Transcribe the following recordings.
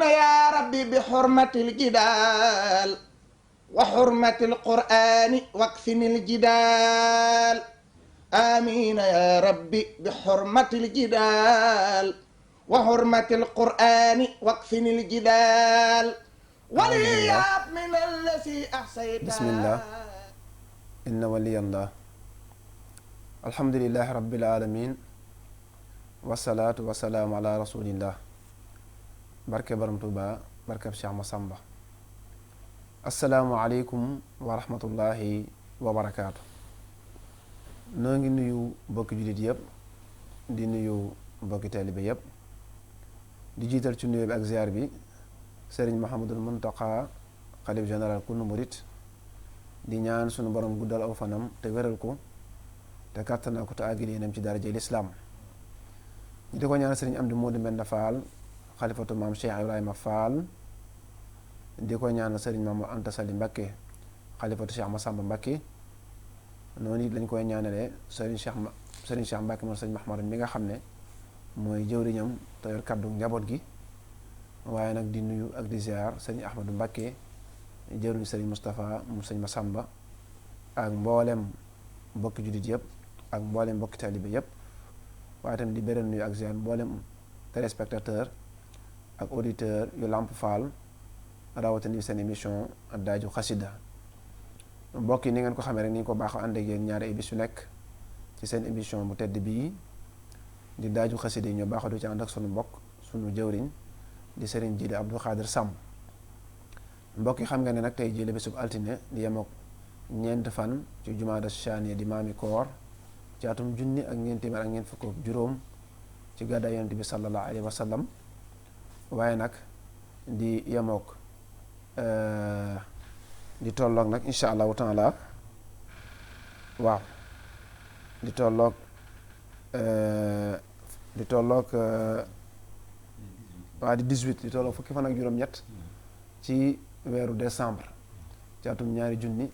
يا ربي بحرمة الجدال وحرمة القرآن واكفني الجدال آمين يا ربي بحرمة الجدال وحرمة القرآن واكفني الجدال وليات من الذي أحصيت. بسم الله إن ولي الله الحمد لله رب العالمين والصلاة والسلام على رسول الله barke Borom Tuuba barke Cheikh Massamba. asalaamualeykum wa rahmatullahi wa barakaatu. noo ngi nuyu mbokki jullit yëpp di nuyu mbokki taalibe yëpp di jiital ci nuyu bi ak ziar bi Serigne Mouhamadul Muntaqa xalif général kunu murit di ñaan sunu borom guddal aw fanam te wéral ko te kàttanal ko te àggil yéenam ci daraja lislaam ñi di ko ñaan Serigne Amdi Moodu Mbenda Fall xalifatu maam Cheikh Ibrahima Fall di ko ñaan Serigne Maam Anta Sali Mbakke xalifatu Cheikh Massamba Mbakke noonu it lañ koy ñaanalee Serigne Cheikh Mbakke moom Serigne Mahmadan mi nga xam ne mooy jëwriñam te yor kaddu njaboot gi waaye nag di nuyu ak di ziar Serigne Ahmadou Mbakke jëwriñ Serigne Moustapha mu Serigne Massamba ak mboolem mbokki jullit yëpp ak mboolem mbokki taalibe yëpp waaye tamit di beral nuyu ak ziar mboolem téléspectateur ak auditeur yu Lamp Fall rawatina seen émission daaju xasida mbokk yi ni ngeen ko xamee rek ni ñu ko baaxoo ànd ak yéen ñaari bis yu nekk ci seen émission bu tedd bii di daaju xasida yi ñoo baaxoo du ci ànd ak sunu mbokk sunu jëwriñ di Serigne Jili Abdou Khadir Samb mbokk yi xam nga ne nag tey jii la bésub altine di yem ak ñeent fan ci jumaada chaaniya di maami koor ci atum junni ak ñeent téeméer ak ñeent fukk ak juróom ci gàddaay yonent bi sallallahu alayhi wa sallam waaye nag di yemook di tolloog nag insha allahu taala waaw di tolloog waa di 18 di tolloog fukki fan ak juróom-ñett ci weeru décembre ci atum ñaari junni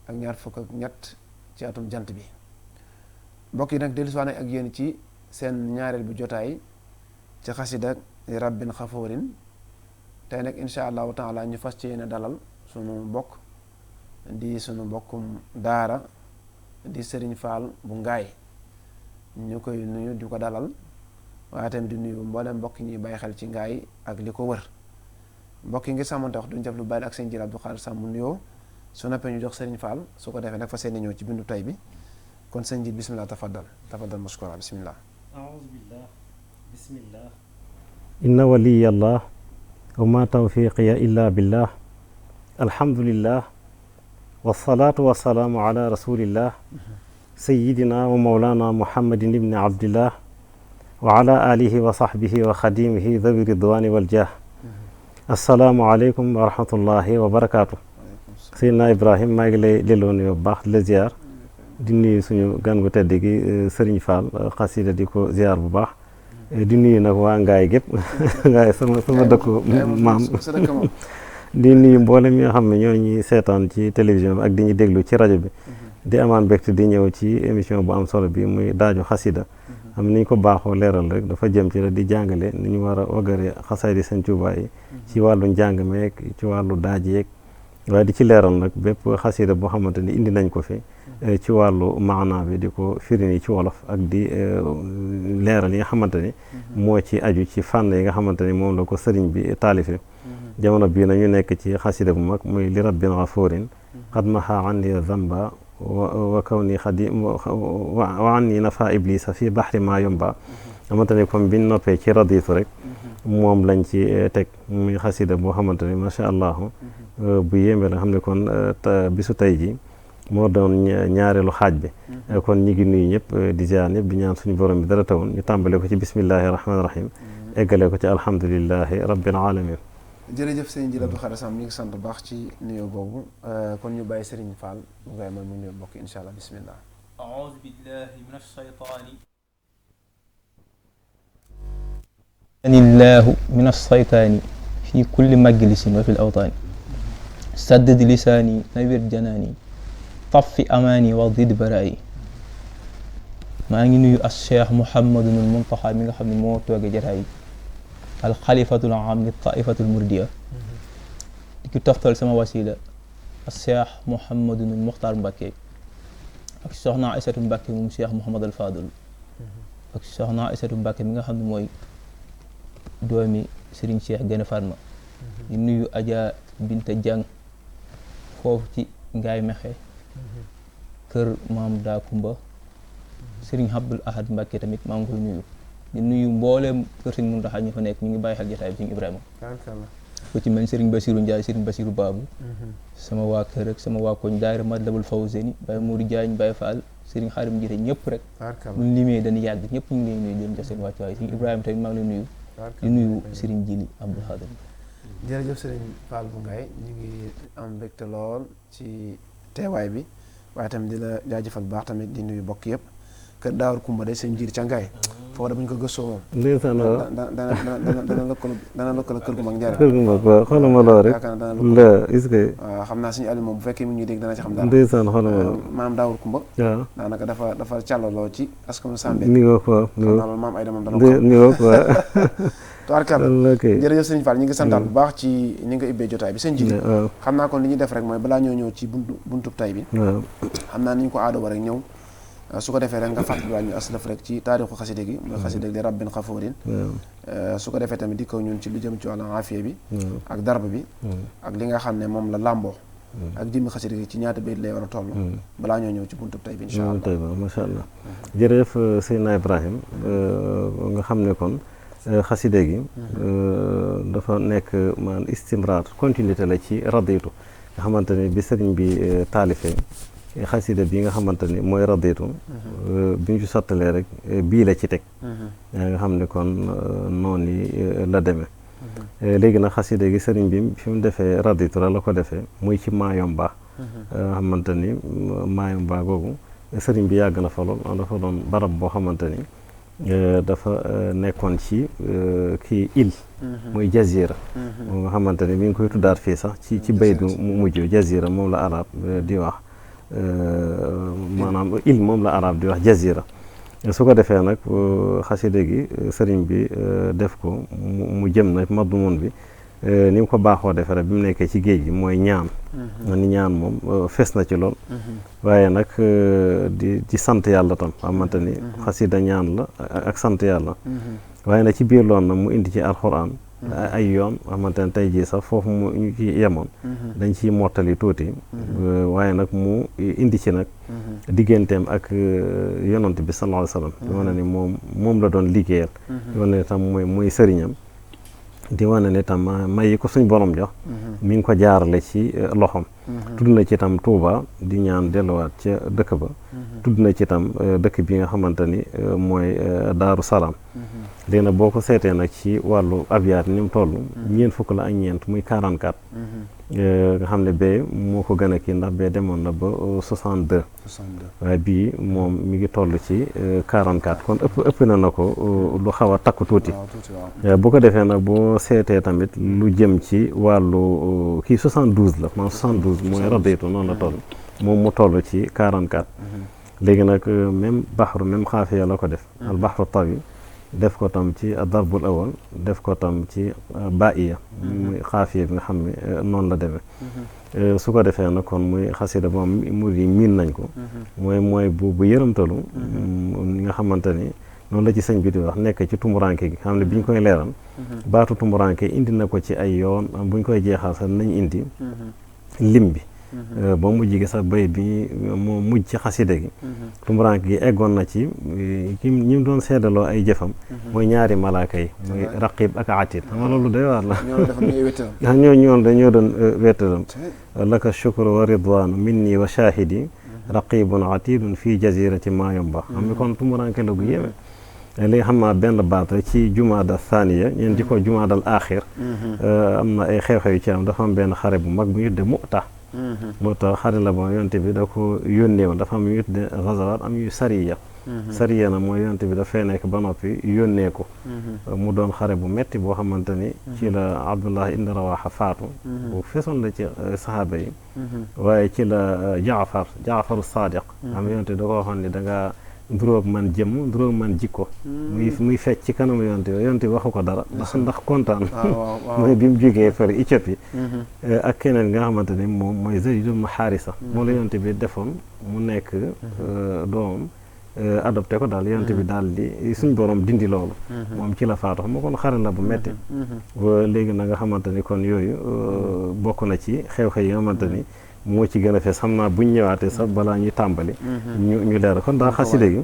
ak ñaar fukk ak ñett ci atum jant bi mbokk yi nag dellusiwaat ak yéen ci seen ñaareel bu jotaay ci xasida di rabbin xafoorin tey nag insha allahu taala ñu fas ci yéene dalal sunu mbokk di sunu mbokkum daara di Serigne Fall bu Ngaay ñu koy nuyu di ko dalal waaye tamit di nuyu mboolem mbokk ñuy bàyyi xel ci Ngaay ak li ko wër mbokk yi ngi sàmmante wax duñ def lu bàyyi ak seen Jili Abdou Khadir Samb mu nuyoo su noppee ñu jox Serigne Fall su ko defee nag fas yéene ñëw ci bindu tay bi kon sëñ Jili bismillah tafaddal mashkura bismillah a'uuzu billah bismillah inna waliyallah wa ma tawfiqiya illa billah alhamdulillah wasalaatu wasalaamu ala rasulillah sayidina wa maulana muhammadin ibni abdillah wa ala alihi wa sahbihi wa xadimihi dhawi ridwani waljah assalaamu aleykum wa rahmatullahi wa barakaatu Seydina Ibrahim maa ngi lay delloo nuyoo bu baax di la ziar di nuyu suñu gan gu tedd gi Serigne Fall xasida di ko ziar bu baax di nuyu nag waa Ngaay gépp Ngaay sama dëkku maam di nuyu mboolem ñi nga xam ne ñoo ñuy seetaan ci télévision bi ak di ñu déglu ci rajo bi di amaan mbégte di ñëw ci émission bu am solo bi muy daaju xasida am ni ñu ko baaxoo leeral rek dafa jëm ci la di jàngale ni ñu war a wagare xasaay di Sëñ Tuubaa yi ci wàllu njàng meeg ci wàllu daaj yeeg waaye di ci leeral nag bépp xasida boo xamante ni indi nañ ko fi ci wàllu maanaa bi di ko firi ni ci wolof ak di leeral yi nga xamante ni moo ci aju ci fànn yi nga xamante ni moom la ko sëriñ bi taalife jamono bii nag ñu nekk ci xasida bu mag muy li rabbin ghafurin qad maha anni zamba wa kawni xadim wa anni nafa iblisa fi bahri ma yomba xamante ni comme biñ noppee ci raditu rek moom lañ ci teg muy xasida boo xamante ni macha allah bu yéeme la xam ne kon bisu tey ji moo doon ñaareelu xaaj bi kon ñi ngi nuyu ñëpp di ziar ñëpp di ñaan suñu borom bi dara tawoon ñu tàmbale ko ci bismillahi rahmaani rahim eggale ko ci alhamdulillahi rabbil alamin jërëjëf sëñ Jili Abdou Khadir Samb ñu ngi sant bu baax ci nuyoo boobu kon ñu bàyyi Serigne Fall bu ngay mooy mu nuyoo mbokk insha allah bismillah a'uuzu billahi min ash-shaytaani anillahu min ash-shaytaani fi kulli majlisin wa fil awtaani saddid lisaani nawir janaani taffi amaani wa did baraayi maa ngi nuyu as Cheikh Mouhamadul Muntaxa mi nga xam ne moo tooge jataay al xalifatul am li taifatul murdiya di ki toftal sama wasila ak Cheikh Mouhamadul Muxtaar Mbàkke ak soxna Aysatu Mbàkke moom Cheikh Mouhamadul Fadul ak soxna Aysatu Mbàkke mi nga xam ne mooy doomi Serigne Cheikh Gene Fatma di nuyu Adja Binta Jang foofu ci Ngaay Mexe kër maam daa Kumba Serigne Abdul Ahad Mbàkke tamit maa ngi koy nuyu di nuyu mbooleem kër Serigne Muntaxa ñu fa nekk ñu ngi bàyyi xel jotaay bi Serigne Ibrahima ko ci mel Serigne Bassirou Ndiaye Serigne Bassirou Babou sama waa kër ak sama waa koñ daayira Matlabul Fawzeyni Baye Mourou Diagne Baye Fall Serigne Xaarim Jiite ñëpp rek buñ limee dañu yàgg ñëpp ñu ngi leen nuyu di leen jox seen wàccuwaay Serigne Ibrahima tamit maa ngi leen nuyu di nuyu Serigne Jili Abdou Khadir. jërëjëf Serigne Fall bu Ngaye ñu ngi am mbégte lool ci teewaay bi waaye tamit di la jaajëfal baax tamit di nuyu bokk yëpp kër Daawar Kumba day seen jiir ca Ngaye foofu da buñ ko gëstoo moom ndeysaan waaw dana lëkkale kër gu mag njariñ kër gu mag waaw xoolal ma loo rek la est-ce que waaw xam naa suñu Aliou moom bu fekkee mi ngi dégg dana ci xam dara ndeysaan xoolal ma loo maam Daawar Kumba waaw daanaka dafa càllaloo ci askanu Sambé ni nga ko xam naa loolu maam ay moom dana ko ni nga ko tubaarkàlla jërëjëf Serigne Fall ñi ngi santaat bu baax ci ni nga ubbee jotaay bi seen jili xam naa kon li ñuy def rek mooy balaa ñoo ñëw ci buntub tay bi xam naa ni ñu ko aadoo rek ñëw su ko defee rek nga fàttaliwaat ñu aslaf rek ci taarixu xaside gi mooy xaside di rabbin xafoorin su ko defee tamit di ko ñun ci lu jëm ci wàllu aafiya bi ak darba bi ak li nga xam ne moom la làmboo ak jëmmi xaside gi ci ñaata bayit lay war a toll balaa ñoo ñëw ci buntub tay bi incha allah tay ba macha allah jërëjëf Seydina Ibrahim nga xam ne kon xaside gi dafa nekk man istimrar continuité la ci raditu nga xamante ni bi sëriñ bi taalifee xasida bi nga xamante ni mooy raditu bi ñu ci sottalee rek bii la ci teg nga xam ne kon noonu yi la demee léegi nag xasida gi sëriñ bi fi mu defee raditu la ko defee muy ci Maayomba nga xamante ni Maayomba googu sëriñ bi yàgg na fa lool dafa doon barab boo xamante ni dafa nekkoon ci kii île muy jazira moom nga xamante ni mi ngi koy tuddaat fii sax ci bayt mu mujj jazira moom la arab di wax maanaam île moom la arab di wax jazira su ko defee nag xasida gi sëriñ bi def ko mu jëm na madmun bi ni mu ko baaxoo defee rek bi mu nekkee ci géej gi mooy ñaan ni ñaan moom fes na ci lool waaye nag di sant yàlla tam xamante ni xasida ñaan la ak sant yàlla waaye nag ci biir loon nag mu indi ci alxuraan ay yoon xamante ne tey jii sax foofu mu ñu ci yemoon dañ ciy mottali tuuti waaye nag mu indi ci nag digganteem ak yonent bi sallallahu alayhi wa sallam di wane ni moom la doon liggéeyal di wane ni tam mooy sëriñam di wane ne tam may yi ko suñ borom jox mi ngi ko jaarale ci loxom tudd na ci tam Touba di ñaan delluwaat ca dëkk ba tudd na ci tam dëkk bi nga xamante ni mooy Daaru Salaam léegi nag boo ko seetee nag ci wàllu abiyaat ni mu toll ñeent fukk la ak ñeent muy 44 nga xam ne bee moo ko gën a kii ndax bee demoon na ba 62 waaye bii moom mi ngi toll ci 44 kon ëpp na ko lu xaw a takku tuuti bu ko defee nag boo seetee tamit lu jëm ci wàllu kii 72 la maanaam 72 mooy raditu noonu la toll moom mu toll ci 44 léegi nag même baxru même xaafiya la ko def al baxru tawi def ko tam ci darbul awal def ko tam ci baiya muy xaafiya bi nga xam ne noonu la demee su ko defee nag kon muy xasida moom murid yi miin nañ ko mooy bu yërëmtalu ñi nga xamante ni noonu la ci sëñ bi di wax nekk ci tumuranke gi xam ne bi ñu koy leeral baatu tumuranke indi na ko ci ay yoon bu ñu koy jeexal sax nañ indi lim bi ba mujj gi sax bay bi moo mujj ci xasida gi tumuranke gi eggoon na ci ñi doon seedaloo ay jëfam mooy ñaari malaaka yi muy raqib ak atid xam nga loolu day waar la ñoo doon wettalam laka shukru wa ridwanu minni wa shahidi raqibun atidun fii jazirati Mayomba xam ni kon tumuranke la gu yéeme léegi xam naa benn baat rek ci jumaada thaniya ñeen di ko jumaadal axir am na ay xew-xew yu ci am dafa am benn xare bu mag bu ñu tudde Mu'ta moo tax xare la boo yonte bi da ko yónnee woon dafa am yu tudde gazawaat am yu sariya sariya na mooy yonte bi dafay nekk ba noppi yónnee ko mu doon xare bu metti boo xamante ni ci la Abdullah ibn Rawaha faatu bu feesoon la ci sahaaba yi waaye ci la Jaafaru Sadiq am yonte da ko waxoon ni da nga nduróog man jëmm nduróog man jikko muy fecc ci kanamu yonent bi waxu ko dara ndax kontaan mooy bi mu jógee fër Éthiopie ak keneen nga xamante ni moom mooy Zayd ibn Haarisa moom la yonent bi defoon mu nekk doomam adopté ko daal yonent bi daal di suñ borom dindi loolu moom ci la faatu xam nga kon xare la bu metti léegi na nga xamante ni kon yooyu bokk na ci xew-xew yi nga xamante ni moo ci gën a fees xam naa buñ ñëwaatee sax balaa ñuy tàmbali ñu leer kon daal xasida gi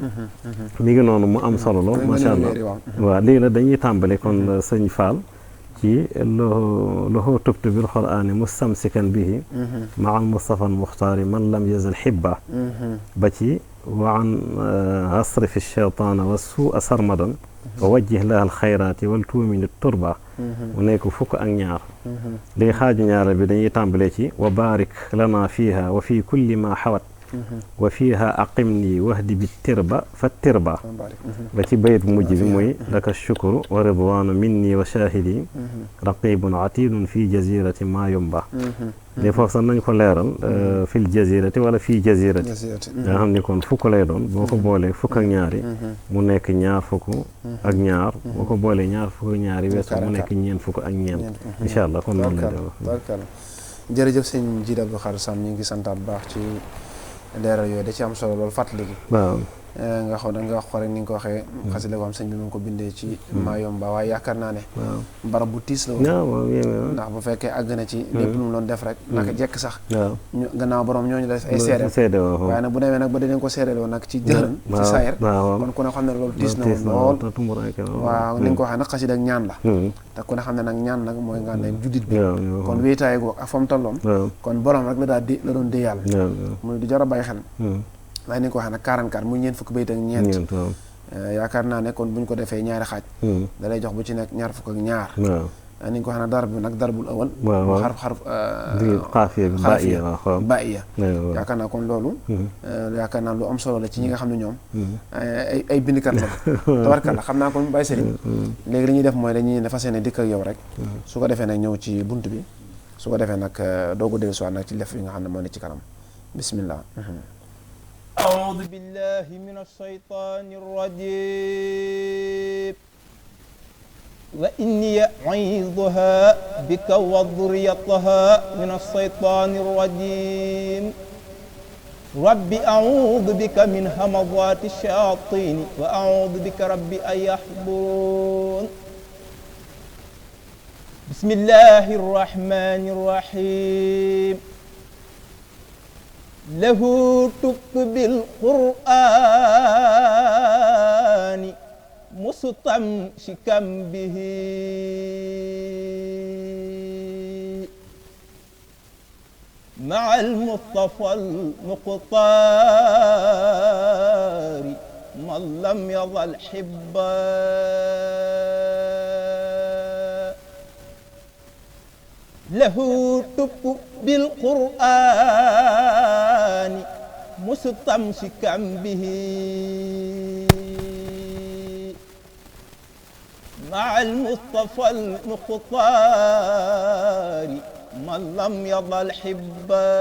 mi ngi noonu mu am solo lool macha allah waaw léegi nag dañuy tàmbali kon sëñ Fall ci lahu tubtu bil qur'ani mustamsikan bihi maa al mustafa al muxtaari man lam yazal xibba ba ci wa an asrif cheytaana wa suua sarmadan wa wajjih laha alxayraati wal tuumini turba mu nekk fukk ak ñaar léegi xaaju ñaar bi dañuy tàmbalee ci wa barik lana fiha wa fi kulli ma xawat wa fiha aqimni wahdi bi tirba fa tirba ba ci bayit bu mujj bi muy laka shukru wa ridwanu minni wa shahidi raqibun atidun fi jazirati ma yumba léegi foofu sax nañ ko leeral fil jazirati wala fii jazirati nga xam ni kon fukk lay doon boo ko boolee fukk ak ñaari mu nekk ñaar fukk ak ñaar boo ko boolee ñaar fukk ak ñaari weesu mu nekk ñeent fukk ak ñeent incha allah kon noonu lay def jërëjëf sëñ Djily Abdou Khadre Samb ñu ngi santaat baax ci leeral yooyu da ci am solo loolu fàttali gi waaw nga xam da nga wax ko rek ni nga ko waxee xasida ko am sëñ bi mu ngi ko bindee ci Mayomba waaye yaakaar naa ne barab bu tiis la woon ndax bu fekkee àgg na ci lépp lu mu doon def rek naka jekk sax ñu gannaaw borom ñooñu def ay seede waaye nag bu demee nag ba dañ ko seedeloo nag ci jëran ci saayir kon ku ne xam ne loolu tiis na woon lool waaw ni nga ko waxee nag xasida ak ñaan la te ku ne xam ne nag ñaan nag mooy nga ne juddit bi kon wéetaay googu ak fa mu tolloon kon borom rek la doon dee yàlla muy du jar a bàyyi xel waaye ni nga ko waxee nag 44 muy ñeent fukk bayit ak ñeent yaakaar naa ne kon bu ñu ko defee ñaari xaaj da lay jox bu ci nekk ñaar fukk ak ñaar ni nga ko waxee nag darab bi nag darbul awal xarf xaafiya bàyyiya yaakaar naa kon loolu yaakaar naa lu am solo la ci ñi nga xam ne ñoom ay bindikat la tabarkalla xam naa kon bàyyi sëriñ léegi li ñuy def mooy dañuy fas yéene dikk ak yow rek su ko defee nag ñëw ci bunt bi su ko defee nag doogu dellu si waat nag ci lef yi nga xam ne moo ne ci kanam bismillah أعوذ بالله من الشيطان الرجيم وإني أعيذها بك وذريتها من الشيطان الرجيم رب أعوذ بك من همزات الشياطين وأعوذ بك رب أن يحضرون بسم الله الرحمن الرحيم له تبت بالقرآن مستمسكا به مع المصطفى المختار من لم يظل حبا له تب بالقرآن مستمسكا به مع المصطفى المختار من لم يظل حبا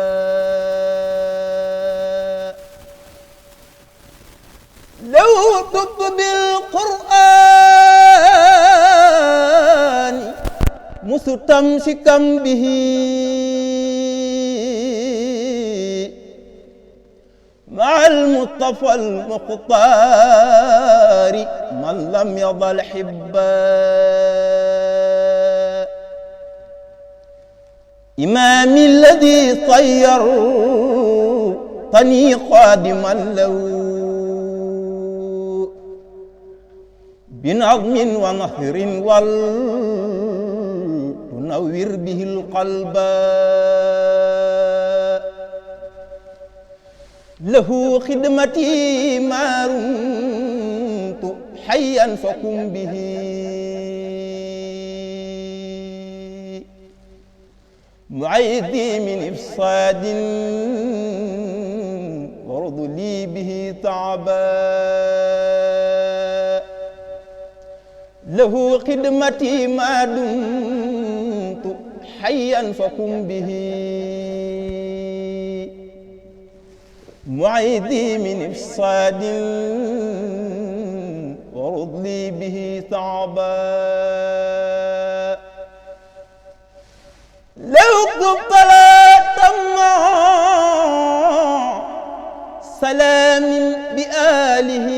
له تب بالقرآن مستمسكا به مع المصطفى المختار من لم يظل حبا إمامي الذي صيرتني قادما له بنظم ونثر نوّر به القلب له خدمتي ما رمت حيا فقم به معيذي من إفساد وارض لي به تعبا له خدمتي ما دمت حيا فقم به معيذي من إفساد وخذ لي به ثعبا لو كنت لا تمنع سلام بآله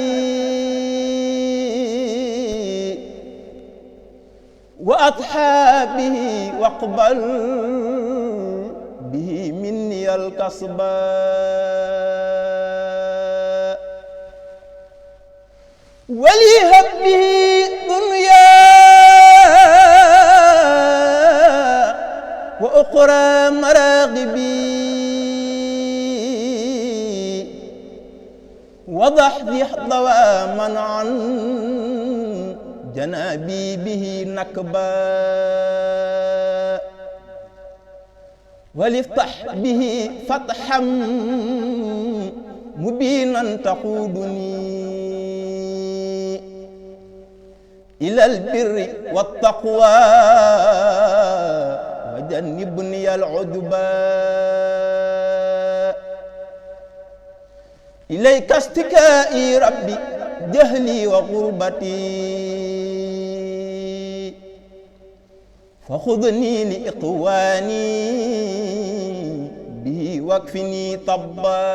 وأصحابه واقبل به مني الكسبا وليهب به دنيا وأخرى مراغبي وضحضح ضواما عن جنابي به نكبا وليفتح به فتحا مبينا تقودني إلى البر والتقوى وجنبني العدبا إليك اشتكائي ربي جهلي وغربتي فخذني لإقواني به واكفني طبا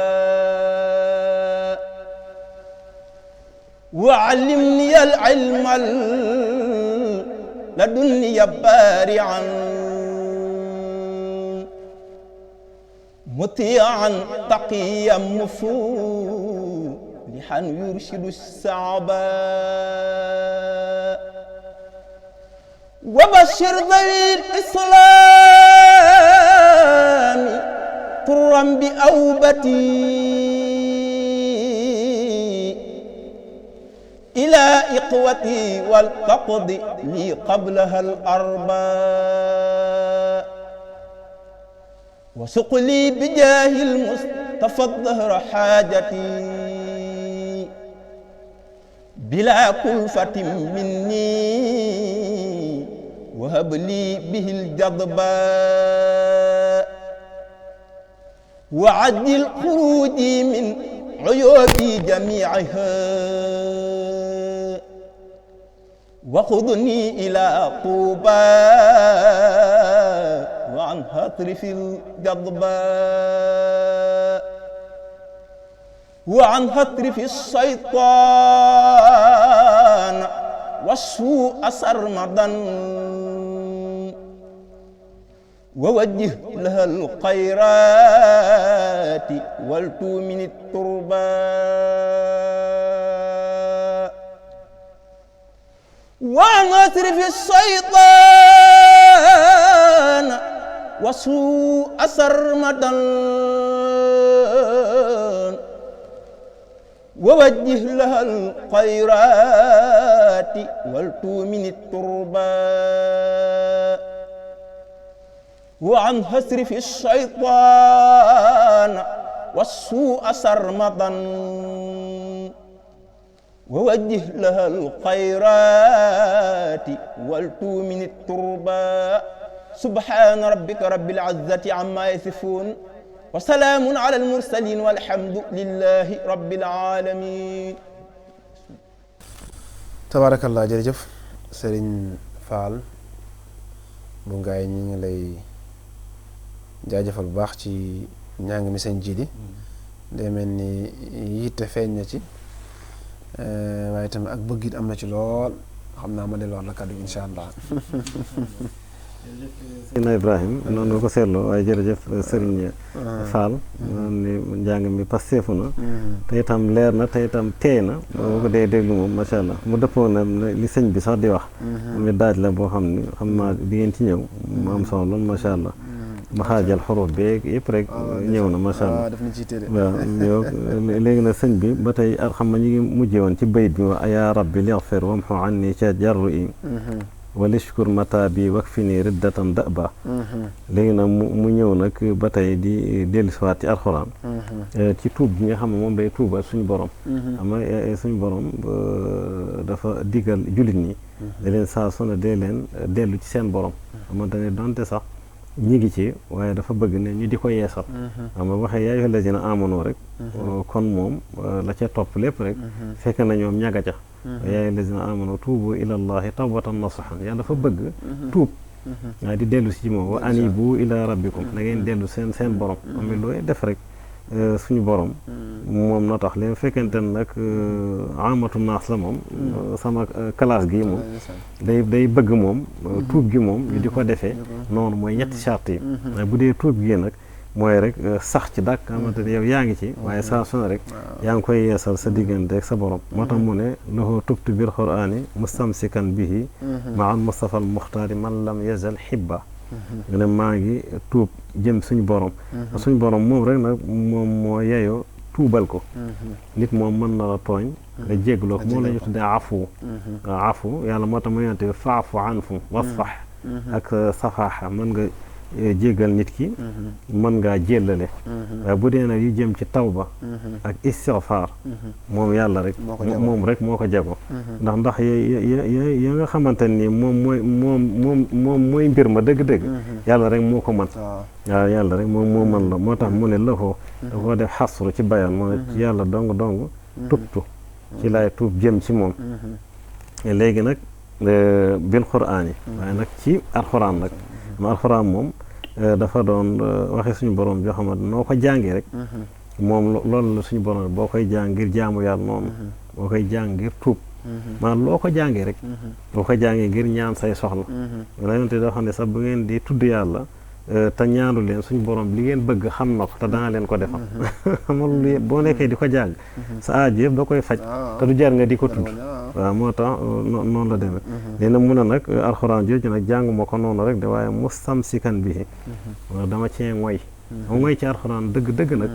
وعلمني العلم لدني بارعا مطيعا تقيا مفلحا يرشد الصعبا وبشر ذوي الإسلام طرا بأوبتي إلى إقوتي ولتقضي لي قبلها الأربا وسق لي بجاه المصطفى الظهر حاجتي بلا كلفة مني وهب لي به الجضبا وعجل خروجي من عيوبي جميعها وخذني إلى طوبى وعن هطرف الجضباء وعن هطرف الشيطان والسوء سرمدا ووجه لها الخيرات ولتؤمن التربى وعن هطرف الشيطان وسوء سرمدا ووجه لها الخيرات ولتؤمن التربى وعن هسرف الشيطان والسوء سرمدا ووجه لها الخيرات ولتؤمن التربى سبحان ربك رب العزة عما يصفون وسلام على المرسلين والحمد لله رب العالمين. tabarakallah jërëjëf Serigne Fall bu ngaay ñi ngi lay jaajëfal bu baax ci njàng mi sëñ Jili day mel ni yitte feeñ na ci waaye tamit ak bëgg it am na ci lool xam naa ma delloo la kàddu insha allah. Seydina Ibrahim noonu nga ko seetloo waaye jërëjëf Serigne Fall ni njàng mi passeefu na te itam leer na te itam teey na boo ko dee déglu moom macha allah mu dëppoo na li sëñ bi sax di wax mi daaj la boo xam ni xam naa di ngeen ci ñëw mu am solo lool macha allah ma xaajal xuruf beeg yëpp rek ñëw na macha allah waaw ñëw léegi nag sëñ bi ba tey xam nga ñu ngi mujjee woon ci bayit bi wa yaa rabbi lighfir wamhu anni ca jarru i walishkur mata bi wakfini riddatan da'ba léegi nag mu ñëw nag ba tey di dellusiwaat ci alxuraan ci tuub bi nga xam ne moom day tuubal suñu borom xam nga suñu borom dafa digal jullit ñi da leen saa su ne dee leen dellu ci seen borom xamante ne donte sax ñi ngi ci waaye dafa bëgg ne ñu di ko yeesal xam nga waxee yaa ayyuhal lazina amanu rek kon moom la ca topp lépp rek fekk na ñoom ñaga ca yaa ayyuha allazina amanu tuubu ila allahi tawbatan nasuhan yàlla dafa bëgg tuub waaye di dellu si ci moom wa anibu ila rabbikum da ngeen dellu seen borom am looy def rek suñu borom moom noo tax leen fekkente ne nag amatu naas la moom sama classe gi moom day bëgg moom tuub gi moom ñu di ko defee noonu mooy ñetti charte yi waaye bu dee tuub gi nag mooy rek sax ci dàkk xamante ne yow yaa ngi ci waaye saa su ne rek yaa ngi koy yeesal sa diggante ak sa borom moo tax mu ne lahu tubtu bil qur'ani mustamsikan bihi ma al mustafa al muxtaari man lam yazal xibba nga ne maa ngi tuub jëm suñu borom suñu borom moom rek nag moom moo yeyoo tuubal ko nit moom mën na la tooñ nga jéggloo ko moom la ñu tuddee afu yàlla moo tax mu yonte faafu anfu wasfax ak safaaxa mën nga jéggal nit ki mën ngaa jéllale waaye bu dee nag yu jëm ci tawba ak istigfaar moom yàlla rek moom rek moo ko jago ndax ya nga xamante ni moom mooy mbir ma dëgg-dëgg yàlla rek moo ko mën waaw yàlla rek moom moo mën la moo tax mu ne lafoo da koo def xasru ci bayaan moo ne ci yàlla dong tubtu ci laay tuub jëm ci moom léegi nag bil quraan yi waaye nag ci alxuraan nag alxuraan moom dafa doon waxe suñu borom joo xamante noo ko jàngee rek moom loolu la suñu borom boo koy jàng ngir jaamu yàlla noonu boo koy jàng ngir tuub maanaam loo ko jàngee rek boo ko jàngee ngir ñaan say soxla la yonte doo xam ne sax bu ngeen di tudd yàlla te ñaanu leen suñu borom li ngeen bëgg xam na ko te dana leen ko defal xamal lu boo nekkee di ko jàng sa aaju yëpp da koy faj te du jar nga di ko tudd waaw moo tax noonu la demee dina mun a nag alxuraan jooju nag jànguma ko noonu rek de waaye mustamsikan bihi waaw dama cee ngoy ci alxuraan dëgg nag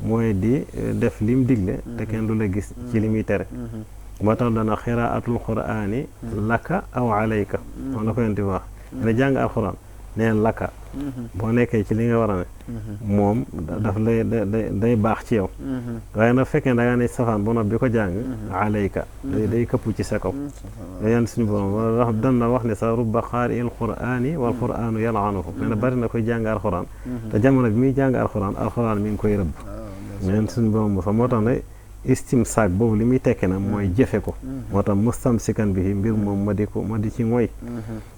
mooy di def lim digle te kenn du la gis ci li muy tere moo tax dana xiraatul quraani laka aw alayka moom la ko yenti wax ne jàng alxuraan neen laka boo nekkee ci li nga war a ne moom daf lay day baax ci yow waaye nag fekkee da nga ne safaan ba noppi bi ko jàng alayka day këpp ci sa kaw yan suñu borom dan na wax ne sa rubba qaari il qur'ani wal qur'anu yal'anuhu nee na bari na koy jàng alxuraan te jamono bi muy jàng alxuraan mi ngi koy rëbb yan suñu borom mosa moo tax ne istimsaak boobu li muy tekki nag mooy jëfe ko moo tax mustamsikan bi mbir moom ma di ci ngoy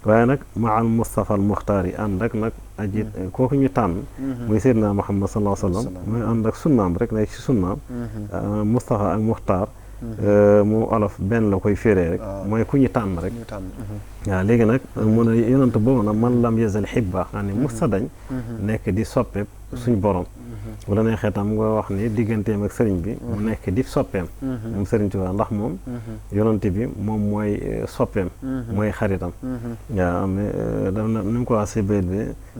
waaye nag ma al mustafa al muxtaar yi ànd ak nag aji kooku ñu tànn muy seydina muhammad sallallahu alayhi wa sallam mooy ànd ak sunnaam rek nekk ci sunnaam mustafa ak muxtaar mu olof benn la koy firee rek mooy ku ñu tànn rek waaw léegi nag mun a yonent boobu nag man lam yazal xibba xam ne musta dañ nekk di soppe suñ borom bu la neexee tam nga wax ni digganteem ak sëriñ bi mu nekk di soppeem moom sëriñ Tuubaa ndax moom yonante bi moom mooy soppeem mooy xaritam waaw am daf na ni mu ko wax si bayt bi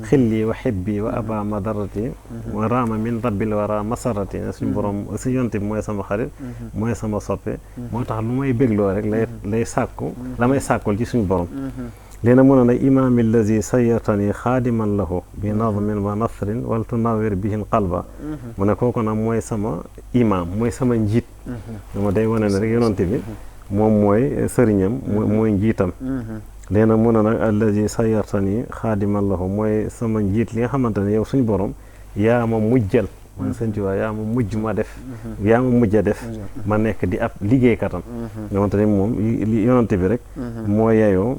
xilli wa xibbi wa aba madarati wa raama min rabbil wara masarati ne suñu borom si yonante bi mooy sama xarit mooy sama soppe moo tax lu may bégloo rek lay sàkku la may sàkkul ci suñu borom léena mun a nag imaam allazi sayartani xaadiman lahu bi nadmin wa nasrin wal tunawir bihin qalba mu ne kooku nag mooy sama imaam mooy sama njiit dama day wane ne rek yonante bi moom mooy sëriñam mooy njiitam léena mun a nag allazi sayartani xaadiman lahu mooy sama njiit li nga xamante ne yow suñu borom yaa ma mujjal man sëñ Tuubaa yaa ma mujj ma def yaa ma mujj a def ma nekk di ab liggéeykatam yonante ne moom yonante bi rek moo yeyoo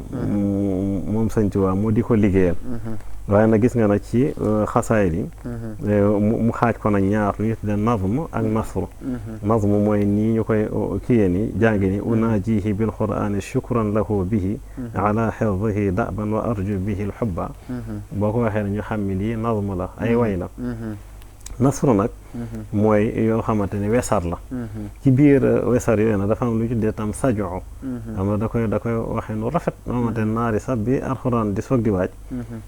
moom sëñ Tuubaa moo di ko liggéeyal waaye nag gis nga nag ci xasaayid yi mu xaaj ko nag ñaar lu ñu tuddee nazm ak nasr nazm mooy nii ñu koy kiyee ni jàngi ni unaajihi bil qur'ani shukran lahu bihi ala xifdihi daban wa arju bihi l xubba boo ko waxee ne ñu xam ni lii nazm la ay way la nasru nag mooy yoo xamante ne wesar la ci biir wesar yooyu nag dafa am lu ñu tuddee tam sajoo xam nga da koy waxee nu rafet nga xamante ne naari sax bi alxuraan di soog di waaj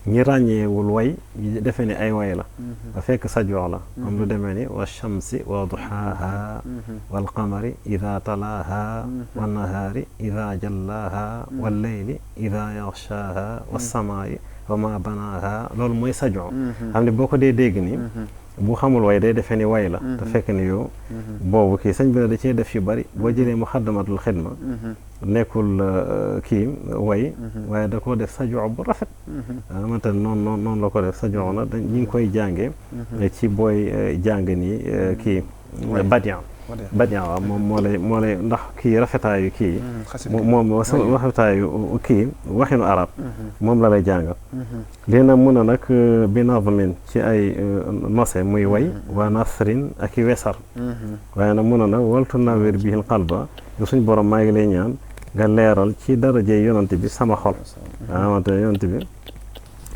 ñi ràññeewul way ñi defee ne ay way la da fekk sajoo la comme lu demee ni wa shamsi wa duhaaha wal qamari ida talaaha wa nahaari ida jallaaha wal leyli ida yaxshaaha wa samaayi wa ma banaaha loolu mooy sajoo xam ne boo ko dee dégg ni bu xamul way day defee ni way la te fekk ni yow boobu kii sëñ bi ne da cee def yu bari boo jëlee muxaddamatul xidma nekkul kii way waaye da koo def sajoo bu rafet xamante ne noonu la ko def sajoo na ñi ngi koy jànge ci booy jàng nii kii badian badia waaw moom moo lay ndax kii rafetaayu kii moom rafetaayu kii waxinu arab moom la lay jàngal lii nag mun a nag bi nazmin ci ay nose muy way waa nasrin ak i wesar waaye nag mun a nag waltu nawir bihil qalba yu suñ borom maa ngi lay ñaan nga leeral ci daraje yonante bi sama xol nga xamante ne yonante bi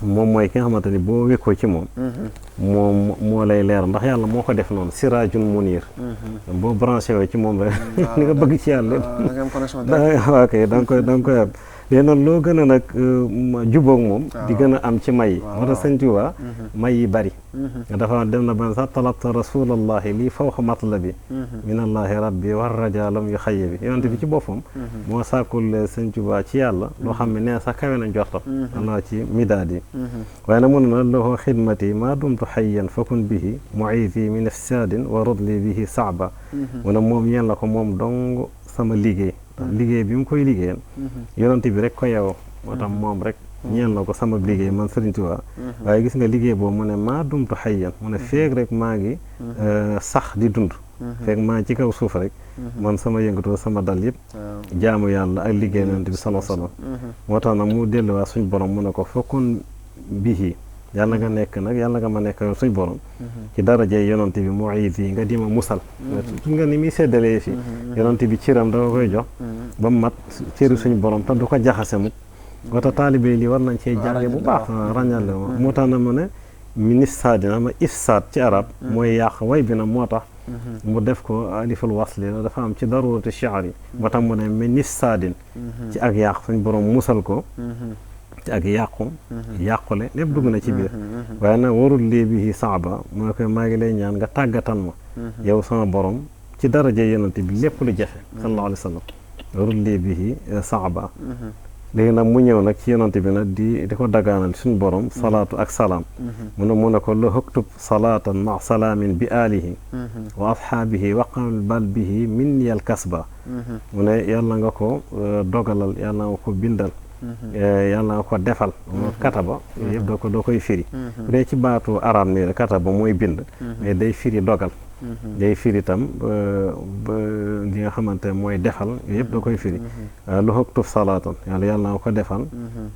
moom mooy ki nga xamante ni boo wékkoo ci moom moom moo lay leer ndax yàlla moo ko def noonu siraajun munir boo branché woo ci moom rek ni nga bëgg ci yàlla lépp waaw kay da nga koy am léegi nag loo gën a nag jubóog moom di gën a am ci may yi moo tax sëñ Tuubaa may yi bari dafa dem na ban sax talabta rasulallahi lii fawqa matlabi minallahi rabbi war rajalam yu xaye bi yonent bi ci boppam moo sàkkul sëñ Tuubaa ci yàlla loo xam ne nee sax kawe na njortam Allah ci midaad yi waaye nag mun na lahu xidmati maa dumtu xayyan fakun bihi muiidi min ifsaadin wa rodli bihi saaba mu ne moom ñeen la ko moom dong sama liggéey liggéey bi mu koy liggéeyal yonent bi rek ko yow moo tax moom rek ñeel na ko sama liggéey man Sëriñ Tuubaa waaye gis nga liggéey boobu mu ne maa dumtu xayyan mu ne feeg rek maa ngi sax di dund feeg maa ci kaw suuf rek man sama yëngatoo sama dal yëpp jaamu yàlla ak liggéey yonent bi sallallahu alayhi wa sallam moo tax nag mu delluwaat suñ borom mu ne ko fokkoon bihi yàlla nga nekk nag yàlla nga ma nekk suñ borom ci darajey yonante bi muiid yi nga dima musal su nga ni muy séddalee fi yonante bi ciram da ko koy jox ba mu mat cëri suñ borom te du ko jaxase mukk wata taalibe li war nañ cee jànge bu baax ràññale ma moo tax na mu ne ministadina ma ifsaad ci arab mooy yàq way bi na moo tax mu def ko aliful wasli la dafa am ci darurati shi'r yi moo tax mu ne ministadin ci ak yàq suñ borom musal ko ci ak yàqule lépp dugg na ci biir waaye nag warul lii bi saaba moo koy maa ngi lay ñaan nga tàggatan ma yow sama borom ci daraja yonante bi lépp lu jafe sallallahu alayhi wa sallam warul lii bi saaba léegi nag mu ñëw nag ci yonante bi nag di ko dagaanal suñ borom salaatu ak salaam mu ne ko la huktub salaatan ma salaamin bi alihi wa ashaabihi waqal bal bihi min yal kasba mu ne yàlla nga ko dogalal yàlla nga ko bindal yàlla nga ko defal kataba yëpp doo koy firi bu dee ci baatu arab nii la kataba mooy bind mais day firi dogal day firi tam li nga xamante ne mooy defal yooyu yëpp doo koy firi lu huktub salaatan yàlla nga ko defal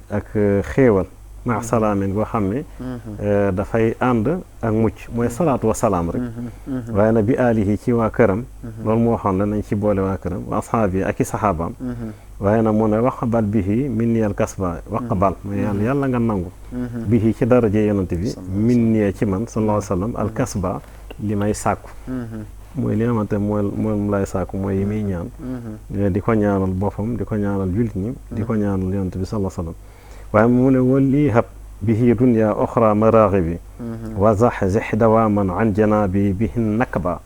ak xéewal ma salaamin boo xam ne dafay ànd ak mucc mooy salaatu wa salaam rek waaye nag bi alihi ci waa këram loolu moo xam la nañ ci boole waa këram wa ashaabi yi ak i saxaabaam waaye nag mu ne waqbal bihi min niyal kasba waqbal mooy yàlla nga nangu bihi ci daraje yonante bi min niya ci man sallallahu alayhi wa sallam al kasba li may sàkku mooy li nga xamante moom lay sàkku mooy yi muy ñaan di ko ñaanal boppam di ko ñaanal jullit ñi di ko ñaanal yonante bi sallallahu alayhi wa sallam waaye mu ne wali hab bihi dunya oxra maraaxibi wa zaxzix dawaaman an janaabi bihi nakba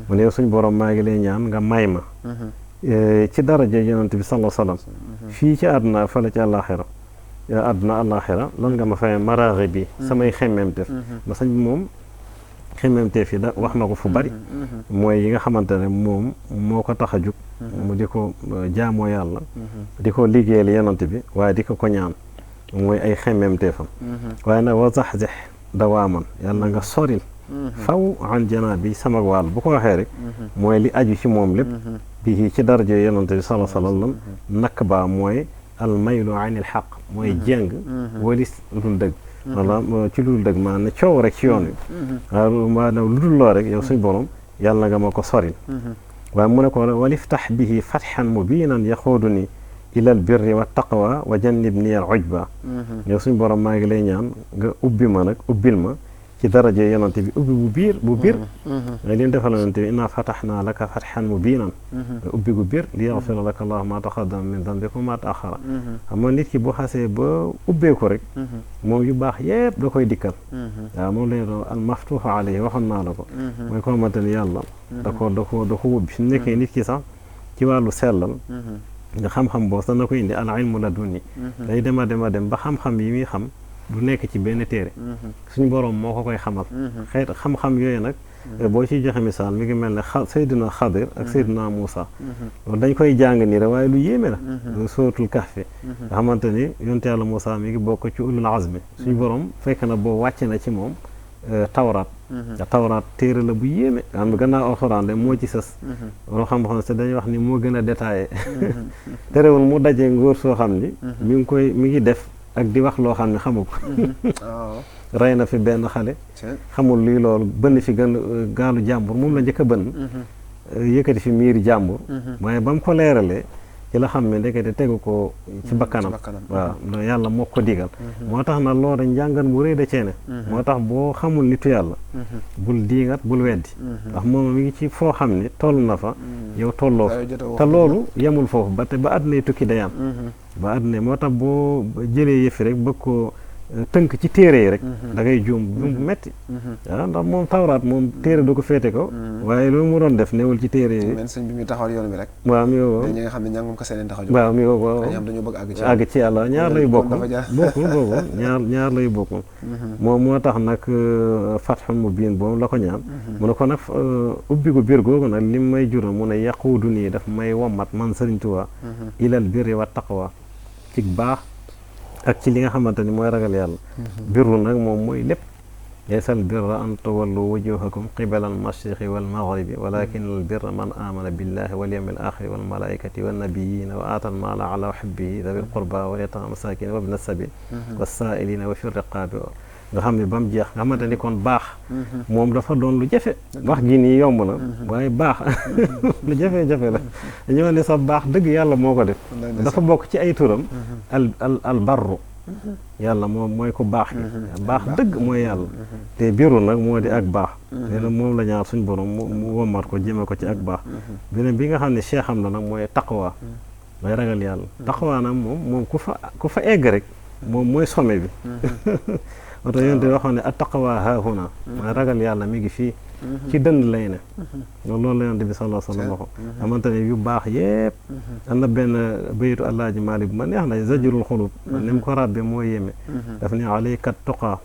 mu ne suñ borom maa ngi lay ñaan nga may ma ci daraja yonante bi sallallahu alayhi wa sallam fii ci àdduna fële ci àllaaxira àdduna àllaaxira lan nga ma fay maraaxibi samay xemmemteef ma sañ moom xemmemteef yi da wax na ko fu bari mooy yi nga xamante ne moom moo ko tax a jug mu di ko jaamoo yàlla di ko liggéeyal yonante bi waaye di ko ñaan mooy ay xemmemteefam waaye nag wa zaxzex dawaaman yàlla nga soril faw an janaa bi sama wàll bu ko waxee rek mooy li aju ci moom lépp bii ci daraja yonante bi sallallahu alayhi wa sallam nakk baa mooy almaylu an il xaq mooy jéng walis lu dul dëgg maanaam ci lu dul dëgg maanaam ne coow rek ci yoon wi waaw maanaam lu dul loo rek yow suñ borom yàlla nga ma ko soril waaye mu ne ko waliftax bihi fatxan mubinan yaxuudu ni ilal birri wa taqwa wa jannib ni al ujba yow suñ borom maa ngi lay ñaan nga ubbi ma nag ubbil ma ci daraje yonante bi ubbi bu biir nga leen defal yonante bi inna fataxnaa laka fatxan mubiinan ubbi gu biir li yaxfira laka allahu ma taqaddama min dambika wa ma taaxara xam nga nit ki bu xasee ba ubbeeku rek moom yu baax yëpp da koy dikkal waaw moom lañu doon al maftuuxu alayhi waxoon naa la ko mooy ko xamante ni yàlla da ko ubbi su nekkee nit ki sax ci wàllu sellal nga xam-xam boo sax na ko indi al ilmu ladunni day dem ba xam-xam yi muy xam du nekk ci benn téere suñu boroom moo ko koy xamal xeet xam-xam yooyu nag boo ciy joxe misaal mi ngi mel ne Seydina Xadir ak Seydina Muusa loolu dañ koy jàng nii rek waaye lu yéeme la suratul kahfi nga xamante ni yonte yàlla Muusa mi ngi bokk ci ulul azmi suñu boroom fekk na boo wàcce na ci moom tawraat te tawraat téere la bu yéeme xam nga gannaaw alxuraan de moo ci sës loo xam-xam te dañuy wax ni moo gën a détaillé terewul mu daje ngóor soo xam ni mi ngi def ak di wax loo xam ne xamu ko rey na fi benn xale xamul lii loolu bënn fi gaalu jàmbur moom la njëkk a bënn yëkkati fi miiri jàmbur waaye ba mu ko leeralee ci la xam ne ndekete tegu ko ci bakkanam waaw yàlla moo ko digal moo tax na loolu njàngan bu rëy da ceene moo tax boo xamul nitu yàlla bul diingat bul weddi ndax moom mi ngi ci foo xam ne toll na fa yow tolloo te loolu yemul foofu ba àdduna tukki day am ba àdduna moo tax boo jëlee yëfi rek bëgg ko tënk ci téere yi rek da ngay juum bu metti waaw ndax moom tawraat moom téere du ko féete ko waaye loolu mu doon def newul ci téere yi men sëñ bi muy taxawal yoon bi rek waaw mi woo ñi nga xam ne ñàngum ko seen tax a jóg waaw mi woo dañoo bëgg àgg ci yàlla ñaar lay bokkul ñaar lay bokkul moo tax nag Fathul Mubiin boobu la ko ñaan mu ne ko nag ubbi ko biir googu nag li may jura mu ne yaquudu nii daf may wommat man Sëriñ Tuubaa ilal birri wa taqwa ci baax ak ci li nga xamante ni mooy ragal yàlla birru nag moom mooy lépp laysal birra an tuwallu wujuhakum qibala al mashriqi wal maghribi walakin al birra man amana billahi wal yawmil akhiri wal malaikati wan nabiyina wa ata al mala ala hubbihi dhawil qurba wal yatama masakin wa ibn as-sabil was sa'ilina wa fi riqabi nga xam ne ba mu jeex nga xamante ni kon baax moom dafa doon lu jafe wax gi nii yomb na waaye baax lu jafe-jafe la dañoo ne sa baax dëgg yàlla moo ko def dafa bokk ci ay turam al barru yàlla moom mooy ko baax yi baax dëgg mooy yàlla te biru nag moo di ak baax léena moom la ñaar suñ borom mu wommat ko jëme ko ci ak baax beneen bi nga xam ne cheikh am la nag mooy taqwa mooy ragal yàlla taqwa nag moom ku fa egg rek moom mooy sommet bi moo tax yonent waxoon ne attaqwa haahuna mooy ragal yàlla mi ngi fii ci dënd lay ne loolu la yonent bi sallallahu alayhi wa sallam waxo xamante ne yu baax yëpp am na benn baytu Alaaji Maalik bu ma neex na zajrul xulub ni mu ko ràbbe moo yéeme daf ne alayka tuqa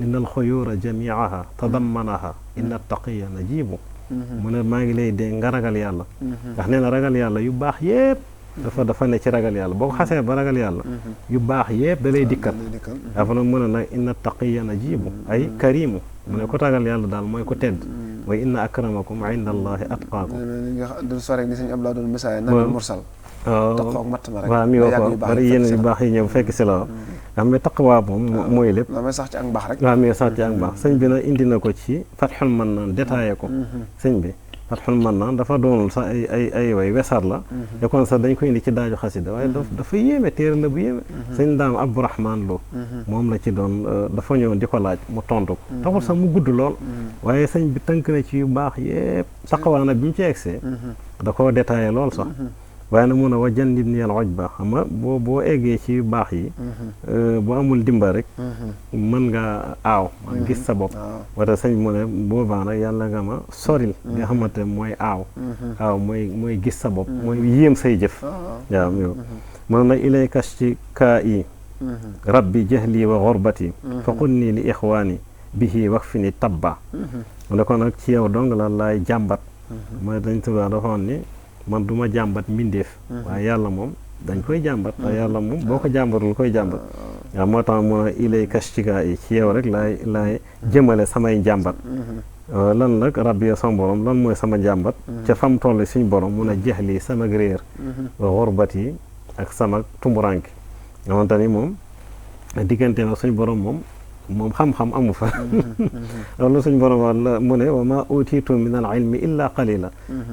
inna al xuyura jamiaha tadammanaha inna taqiya najibu mu ne maa ngi lay dee nga ragal yàlla ndax nee na ragal yàlla yu baax yëpp dafa ne ci ragal yàlla boo ko xasee ba ragal yàlla yu baax yëpp da lay dikkat dafa na mën a nag inna taqiya najibu ay karimu mu ne ko ragal yàlla daal mooy ko tedd way inna akramakum inda allahi atqaakum du sore ni sëñ Abdoulaye doon misaay nabi mursal waaw mi woo ko bari yéen yu baax yi ñëw fekk si la xam ne taqwa moom mooy lépp may sax ci ak mbaax rek waaw mi sax ci ak mbaax sëñ bi nag indi na ko ci Fathul Mannaan détaillé ko sëñ bi Fathul Mannaan dafa doonul sax ay way wesar la te kon sax dañ koy indi ci daaju xasida waaye dafa yéeme téere la bu yéeme sëñ daam Abdourahman Lo moom la ci doon dafa ñëw di ko laaj mu tontu ko taxul sax mu gudd lool waaye sëñ bi tënk na ci yu baax yépp taqwa nag bi ñu ci egsee da koo détaillé lool sax waaye nag mun a wa jannib ni al ujba xam nga boo eggee ci yu baax yi bu amul dimba rek mën nga aaw man gis sa bopp wala sëñ mu ne boobaa nag yàlla nga ma soril nga xamante mooy aaw mooy gis sa bopp mooy yéem say jëf waaw yow mën nag ilayka ci kaa yi rabbi jahli wa xurbati fa qul nii li ixwaani bihi wax fi ni tabba mu ne ko nag ci yow dong la laay jàmbat mooy dañ tubaab dafa woon ni man du ma jàmbat mbindeef waaye yàlla moom dañ koy jàmbat te yàlla moom boo ko jàmbatul koy jàmbat waaw moo tax mun a ilay kashtika yi ci yow rek laay jëmale samay njàmbat lan nag rabbi ya sama borom lan mooy sama njàmbat ca fam toll suñ borom mun a jeexlii sama réer xurbat yi ak sama tumuranke nga xamante ni moom diggante na suñ borom moom xam-xam amu fa loolu suñ borom wala mu ne wa ma utiitu min al ilmi illa qalila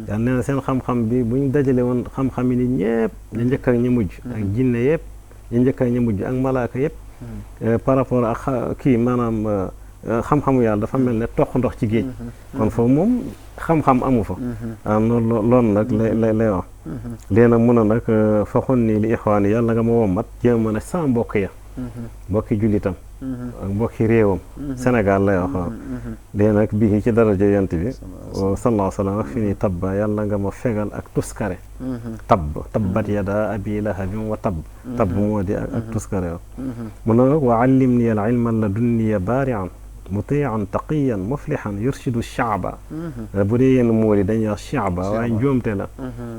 yaa nee na seen xam-xam bi buñ dajale woon xam-xam yi nit ñëpp ñu njëkk ak ñu mujj ak jinne yëpp ñu njëkk ak ñu mujj ak malaaka yëpp par rapport ak kii maanaam xam-xamu yàlla dafa mel ne toq ndox ci géej kon foofu moom xam-xam amu fa waaw loolu nag lay wax léegi nag mun a nag fa xon nii li ixwaan yi yàlla nga ma wommat jéem a ne sama mbokk ya mbokki jullitam ak mbokki réewam Sénégal lay wax waaw léegi nag bii ci daraja yont bi sallallahu alayhi wa sallam wax fi nii tabba yàlla nga ma fegal ak tuskare tabbat yada abi lahabin wa tabb moo di ak tuskare waaw mun na nag wa allim ni al ilma la dunniya baarian mutian taqiyan muflihan yurshidu shaaba bu dee yenn mool yi dañuy wax shaaba waaye njuumte la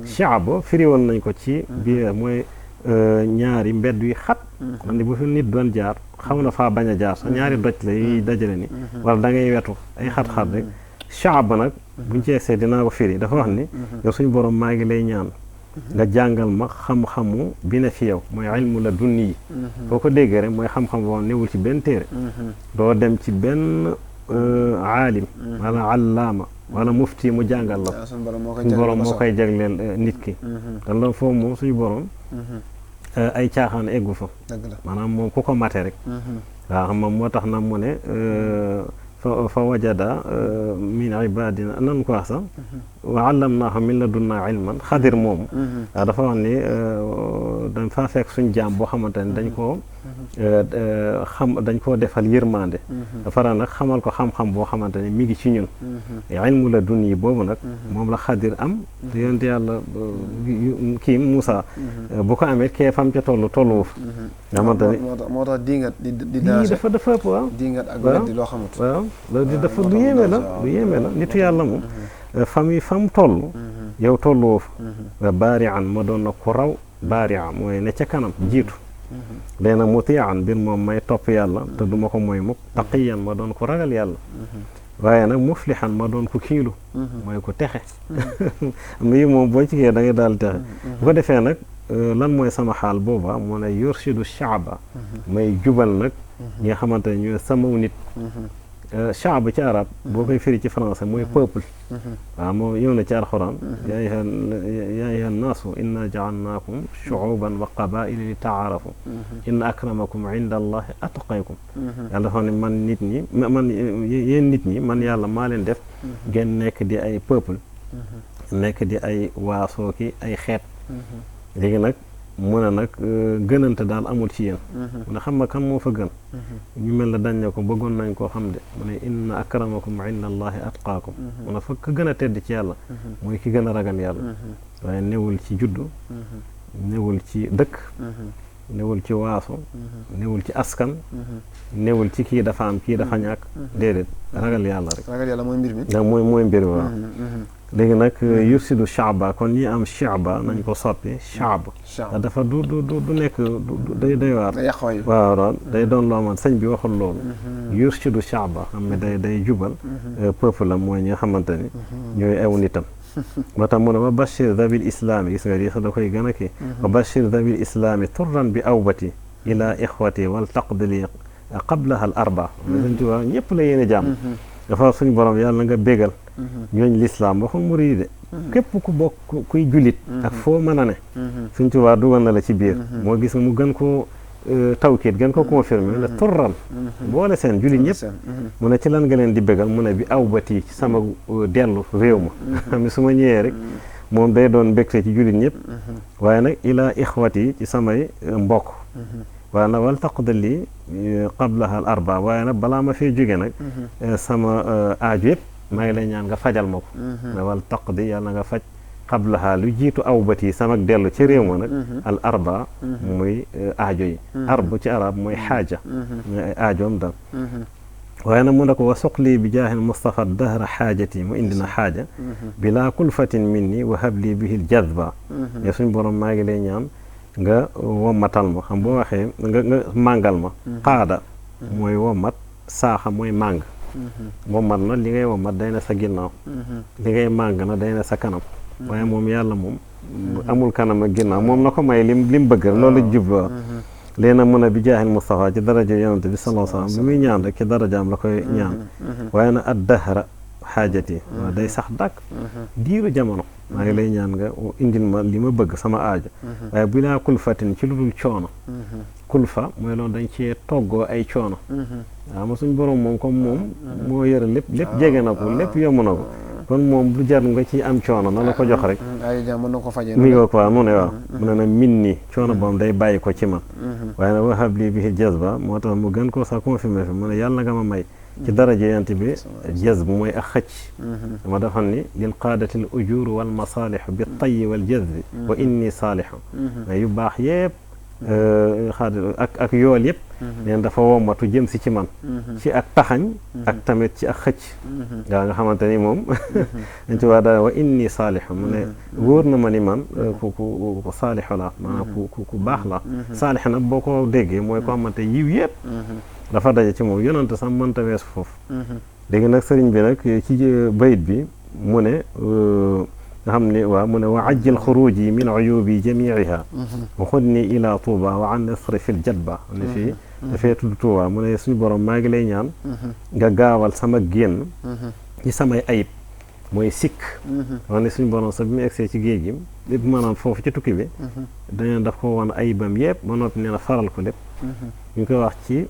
shaaba firi woon nañ ko ci biir mooy ñaari mbedd yu xat man ni bu fi nit doon jaar xaw na faa bañ a jaar sax ñaari doj la yuy dajale ni wala da ngay wetu ay xat-xat rek shaab nag buñ ci egsee dinaa ko firi dafa wax ni yow suñu borom maa ngi lay ñaan nga jàngal ma xam-xamu bi ne fi yow mooy ilmu la dunni yi boo ko déggee rek mooy xam-xam boo newul ci benn téere doo dem ci benn aalim wala allaama wala mufti mu jàngal la suñu borom moo koy jagleel nit ki te loolu foofu moom suñu borom ay caaxaan eggu fa maanaam moom ku ko mate rek waaw moom moo tax na mu ne fa wajada min ibadina nan ko wax sax wa allamnaahu min ladunnaa ilman xadir moomu waaw dafa wax ni dañ faa fekk suñ jaam boo xamante ne dañ koo defal yërmande dafara nag xamal ko xam-xam boo xamante ne mi ngi ci ñun ilmu la dun yi boobu nag moom la xadir am yonent yàlla kii Moussa bu ko amee kee fam ca tollu fa nga xamante ne moo tax dingat di dafa ëpp waaw dingat ak weddi loo xamut waaw loolu dafa lu yéeme la nitu yàlla moom fam toll yow tolluwoo fa baari an ma doon na ku raw baari an mooy ne ca kanam jiitu léena mutian mbir moom may topp yàlla te duma ko mooy mukk taqiyan ma doon ko ragal yàlla waaye nag muflihan ma doon ko kiilu mooy ko texe am na yi moom boo ci kee da ngay daal texe bu ko defee nag lan mooy sama xaal booba mu ne yurshidu shaaba may jubal nag ñi nga xamante ne ñooy samaw nit shaab ci arab boo koy firi ci français mooy peuple waaw moom yow na ci alxuraan yaa ayyuha nnaasu inna jaalnaakum shuuban wa qabaila li taarafu inna akramakum inda allahi atqaykum yàlla dafa ne man nit ñi yéen nit ñi man yàlla maa leen def ngeen nekk di ay peuple nekk di ay waasoo ki ay xeet léegi nag mu ne nag gënante daal amul ci yéen mu ne xam nga kan moo fa gën ñu mel ne dañ ne ko bëggoon nañ koo xam de mu ne inna akramakum inda allahi atqaakum mu ne fa ka gën a tedd ci yàlla mooy ki gën a ragal yàlla waaye newul ci juddu newul ci dëkk newul ci waaso newul ci askan newul ci kii dafa am kii dafa ñàkk déedéet ragal yàlla rek ragal yàlla mooy mbir mi ndax mooy mbir mi waaw léegi nag yursidu shaaba kon ñi am shaaba nañ ko soppi shaab dafa du nekk day waar waaw day doon loo man sëñ bi waxul loolu yursidu shaaba xam ne day jubal peuple la mooy ñi nga xamante ni ñooy aw nitam moo tax mu ne wa bashir dabil islaami gis nga di sax da koy gën a kii wa bashir dabil islaami turran bi awbati ila ixwati wal taqdili qablaha al arba sëñ Tuubaa ñëpp la yéene jàmm dafa suñu borom yàlla nga bégal ñooñ lislaam waxul murid de képp ku bokk kuy julit ak foo mën a ne suñ Tuubaa dugal na la ci biir moo gis nga mu gën koo tawkiit gën ko confirmé ne turran boole seen julit ñëpp mu ne ci lan nga leen di bégal mu ne bi awbati ci sama dellu réew ma xam ne su ma ñëwee rek moom day doon mbégte ci julit ñëpp waaye nag ilaa ixwati ci samay mbokk waaye nag wal taqdali qablaha al arba waaye nag balaa ma fee jóge nag sama aaju yëpp maa ngi lay ñaan nga fajal ma ko wal taqdi yàlla nga faj qablaha lu jiitu awbat yi sama dellu ci réew ma nag al arba muy aajo yi arb ci arab mooy xaaja mooy ay aajoom dal waaye nag mu ne ko wa suqlii bi jaahil Mustafa dahra xaajati mu indi na xaaja bila kulfatin minni wa habli bihi l jadba mais suñ borom maa ngi lay ñaan nga wommatal ma xam boo waxee nga màngal ma qaada mooy wommat saaxa mooy màng wommat na li ngay wommat day na sa ginnaaw li ngay màng na day na sa kanam waaye moom yàlla moom amul kanam ak ginnaaw moom na ko may lim bëgg loolu jublu léegi nag mun a bi jaahil Mustafa ci daraja yonent bi sallallahu alayhi wa sallam bi muy ñaan rek ci darajaam la koy ñaan waaye nag ad dahra xaajati waaw day sax dàkk diiru jamono maa ngi lay ñaan nga indil ma li ma bëgg sama aajo waaye bu laa kulfatin ci lu dul coono kulfa mooy loolu dañ cee toggoo ay coono waaw ma suñ borom moom comme moom moo yore lépp jege na ko lépp yomb na ko kon moom lu jar nga ci am coono na la ko jox rek mi nga ko mu ne waaw mu ne nag min nii coono boom day bàyyi ko ci man waaye nag wahab lii bihi jazba moo tax mu gën koo sax confirmé fi mu ne yàlla nga ma may ci daraja yant bi jazb mooy ak xëcc dama defal ni lil qaadati l ujur wal masalih bi tayyi wal jazbi wa inni saalihun mais yu baax yëpp xaadir ak yool yëpp neen dafa wommatu jëm si ci man ci ak taxañ ak tamit ci ak xëcc waaw nga xamante ni moom dañ ci waa daal wa inni saalixu mu ne wóor na ma ni man ku saalixu la maanaam ku baax la saalix nag boo ko déggee mooy ko xamante yiw yëpp dafa daje ci moom yonante sax mënta weesu foofu léegi nag sëriñ bi nag ci bayit bi mu ne nga xam ne waaw mu ne wa ajjil xuruji min uyubi jamiiha wa xudni ila tuuba wa an asri fil jadba ne fii dafee tudd tuuba mu ne suñu borom maa ngi lay ñaan nga gaawal sama génn ci samay ayib mooy sikk wax ne suñu borom sax bi mu egsee ci géej gi lépp maanaam foofu ci tukki bi dañu daf ko woon ayibam yëpp ba noppi nee na faral ko lépp ñu koy wax ci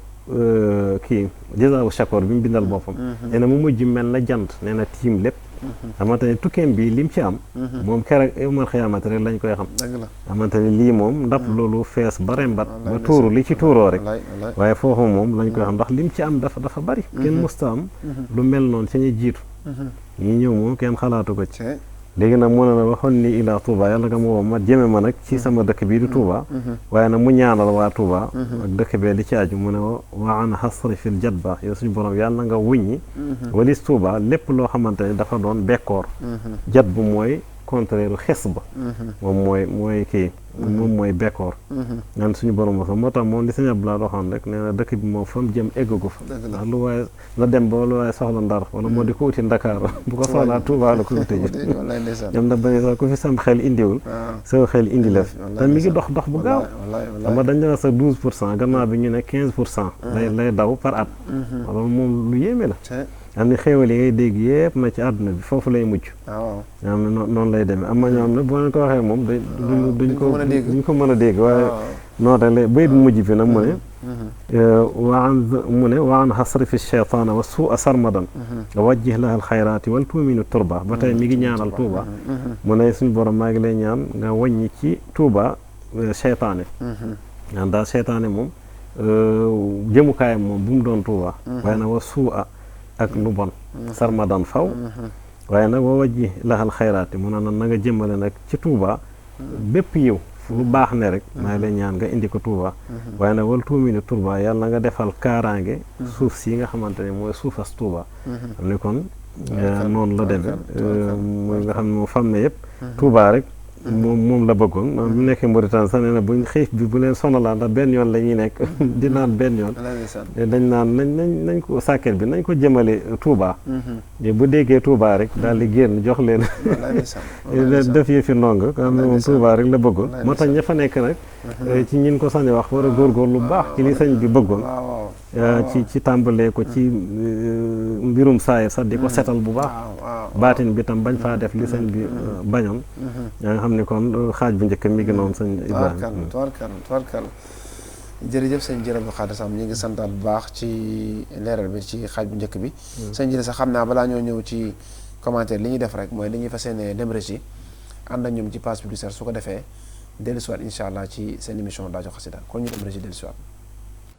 kii jazaawu shakoor bi mu bindal boppam nee na mu mujj mel na jant nee na tiim lépp xamante ne tukkeem bi lim ci am moom keroog yawmal xiyaamati rek lañ koy xam xamante ne lii moom ndap loolu fees ba rembat ba tuuru li ci tuuroo rek waaye foofu moom lañ koy xam ndax lim ci am dafa bari kenn musta am lu mel noonu ci ñuy jiitu ñi ñëw moom kenn xalaatu ko ci léegi nag mu ne la waxoon ni ilaa Touba yàlla nga ma woo ma jëme ma nag ci sama dëkk bii di Touba waaye nag mu ñaanal waa Touba ak dëkk bee li ci aju mu ne wa an hasri fil jadba yow suñu borom yàlla nga wuññi walis Touba lépp loo xamante ne dafa doon bekkoor jat bu mooy contraire xes ba moom mooy kii moom mooy bekkoor naan suñu borom moo tax moom li sëñ Abdoulaye waxoon rek nee na dëkk bi moom fa mu jëm eggagu fa ndax lu waaye na dem ba lu waaye soxla Ndar wala moo di ko uti Ndakaaru bu ko soxlaa Touba la ko uti ji dem na ba sax ku fi sam xel indiwul sa xel indi la fi te mi ngi dox bu gaaw xam nga dañ sa 12% gannaaw bi ñu ne 15% lay daw par at loolu moom lu yéeme la am ni xéewal yi ngay dégg yëpp na ci àdduna bi foofu lay mujj am na noonu lay demee am na ñoo xam ne boo leen ko waxee moom duñ ko mën a dégg waaye noonu rek lay bayit bu mujj bi nag mu ne wa an hasri fi cheytaana wa suu a sarmadan wajjih laha alxayraati wal tuuminu turba ba tey mi ngi ñaanal Touba mu ne suñu borom maa ngi lay ñaan nga wàññi ci Touba cheytaane ñaan daal cheytaane moom jëmukaayam moom bu mu doon Touba waaye nag wa suu a ak lu bon sarmadan faw waaye nag wa wajji laxal xayraati mu ne na nga jëmale nag ci Touba bépp yiw lu baax ne rek maa ngi lay ñaan nga indi ko Touba waaye nag wal tuumini Touba yàlla na nga defal kaaraange suuf si nga xamante ne mooy suufas Touba xam ni kon noonu la demee mooy nga xam ne moom fam ne yëpp Touba rek moom la bëggoon maanaam bu nekkee Mauritanie sax nee na buñ xiif bi bu leen sonalaan ndax benn yoon la ñuy nekk di naan benn yoon dañ naan nañ ko sàkket bi nañ ko jëmale Touba bu déggee Touba rek daal di génn jox leen def yëfi ndongo xam ne moom Touba rek la bëggoon moo tax ña fa nekk nag ci ñin ko sañ wax war a góorgóor lu baax ci li sëñ bi bëggoon ci tàmbalee ko ci mbirum saayir sax di ko setal bu baax baatin bi tam bañ faa def li sëñ bi bañoon yaa nga xam ne kon xaaj bu njëkk mi ngi noonu sëñ Ibrahima tubarkal jërëjëf sëñ Jërë Abdou Khadre Samb ñu ngi santaat bu baax ci leeral bi ci xaaj bu njëkk bi sëñ Jërë sax xam naa balaa ñoo ñëw ci commentaire li ñuy def rek mooy li ñuy fas yéene dem régi ànd ak ñoom ci page publicitaire su ko defee dellusiwaat incha allah ci seen émission Daaju Xasida kon ñu dem régi dellusiwaat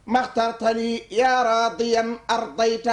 maxtartali yaa raadiyan ardayta